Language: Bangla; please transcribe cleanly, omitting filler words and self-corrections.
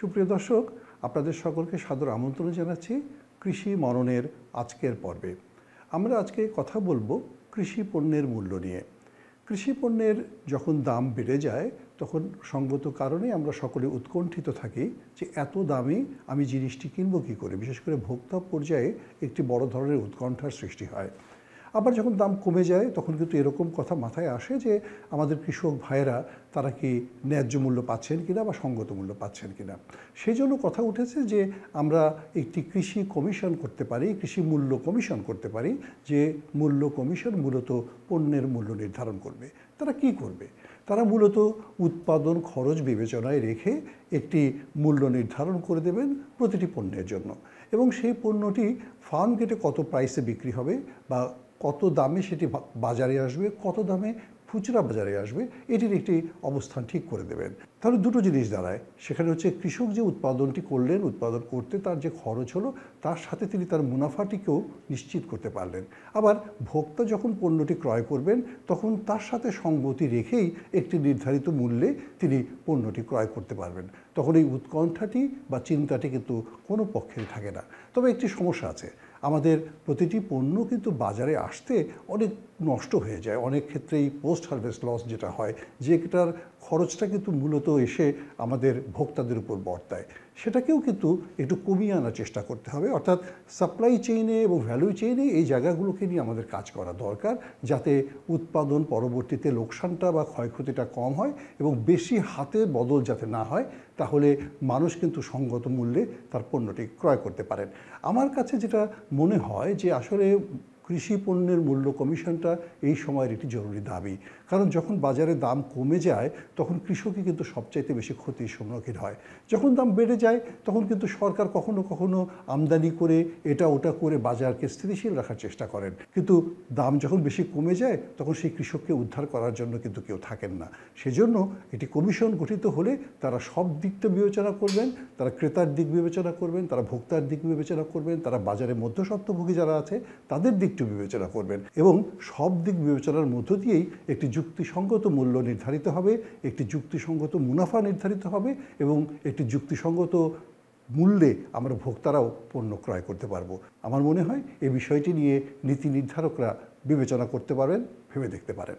সুপ্রিয় দর্শক, আপনাদের সকলকে সাদর আমন্ত্রণ জানাচ্ছি কৃষি মননের আজকের পর্বে। আমরা আজকে কথা বলবো কৃষি পণ্যের মূল্য নিয়ে। কৃষি পণ্যের যখন দাম বেড়ে যায় তখন সঙ্গত কারণে আমরা সকলে উৎকণ্ঠিত থাকি যে এত দামে আমি জিনিসটি কিনবো কী করে। বিশেষ করে ভোক্তা পর্যায়ে একটি বড় ধরনের উৎকণ্ঠার সৃষ্টি হয়। আবার যখন দাম কমে যায় তখন কিন্তু এরকম কথা মাথায় আসে যে আমাদের কৃষক ভাইয়েরা তারা কি ন্যায্য মূল্য পাচ্ছেন কিনা বা সঙ্গত মূল্য পাচ্ছেন কিনা। সেই জন্য কথা উঠেছে যে আমরা একটি কৃষি কমিশন করতে পারি, কৃষি মূল্য কমিশন করতে পারি, যে মূল্য কমিশন মূলত পণ্যের মূল্য নির্ধারণ করবে। তারা কি করবে? তারা মূলত উৎপাদন খরচ বিবেচনায় রেখে একটি মূল্য নির্ধারণ করে দেবেন প্রতিটি পণ্যের জন্য, এবং সেই পণ্যটি ফার্ম গেটে কত প্রাইসে বিক্রি হবে বা কত দামে সেটি বাজারে আসবে, কত দামে খুচরা বাজারে আসবে, এটির একটি অবস্থান ঠিক করে দেবেন। তাহলে দুটো জিনিস দাঁড়ায়, সেখানে হচ্ছে কৃষক যে উৎপাদনটি করলেন, উৎপাদন করতে তার যে খরচ হলো তার সাথে তিনি তার মুনাফাটিকেও নিশ্চিত করতে পারলেন। আবার ভোক্তা যখন পণ্যটি ক্রয় করবেন তখন তার সাথে সঙ্গতি রেখেই একটি নির্ধারিত মূল্যে তিনি পণ্যটি ক্রয় করতে পারবেন। তখন এই উৎকণ্ঠাটি বা চিন্তাটি কিন্তু কোনো পক্ষেই থাকে না। তবে একটি সমস্যা আছে, আমাদের প্রতিটি পণ্য কিন্তু বাজারে আসতে অনেক নষ্ট হয়ে যায়। অনেক ক্ষেত্রেই পোস্ট হারভেস্ট লস যেটা হয়, যেটার খরচটা কিন্তু মূলত এসে আমাদের ভোক্তাদের উপর বর্তায়, সেটাকেও কিন্তু একটু কমিয়ে আনার চেষ্টা করতে হবে। অর্থাৎ সাপ্লাই চেইনে এবং ভ্যালু চেইনে এই জায়গাগুলোকে নিয়ে আমাদের কাজ করা দরকার, যাতে উৎপাদন পরবর্তীতে লোকসানটা বা ক্ষয়ক্ষতিটা কম হয় এবং বেশি হাতে বদল যাতে না হয়, তাহলে মানুষ কিন্তু সঙ্গত মূল্যে তার পণ্যটি ক্রয় করতে পারেন। আমার কাছে যেটা মনে হয় যে আসলে কৃষি পণ্যের মূল্য কমিশনটা এই সময়ের একটি জরুরি দাবি। কারণ যখন বাজারে দাম কমে যায় তখন কৃষকই কিন্তু সবচাইতে বেশি ক্ষতির সম্মুখীন হয়। যখন দাম বেড়ে যায় তখন কিন্তু সরকার কখনো কখনো আমদানি করে এটা ওটা করে বাজারকে স্থিতিশীল রাখার চেষ্টা করেন, কিন্তু দাম যখন বেশি কমে যায় তখন সেই কৃষককে উদ্ধার করার জন্য কিন্তু কেউ থাকেন না। সেজন্য এটি কমিশন গঠিত হলে তারা সব দিকটা বিবেচনা করবেন, তারা ক্রেতার দিক বিবেচনা করবেন, তারা ভোক্তার দিক বিবেচনা করবেন, তারা বাজারে মধ্যস্বত্বভোগী যারা আছে তাদের দিক বিবেচনা করবেন, এবং সব দিক বিবেচনার মধ্য দিয়েই একটি যুক্তিসঙ্গত মূল্য নির্ধারিত হবে, একটি যুক্তিসঙ্গত মুনাফা নির্ধারিত হবে, এবং একটি যুক্তিসঙ্গত মূল্যে আমরা ভোক্তারাও পণ্য ক্রয় করতে পারবো। আমার মনে হয় এই বিষয়টি নিয়ে নীতি নির্ধারকরা বিবেচনা করতে পারেন, ভেবে দেখতে পারেন।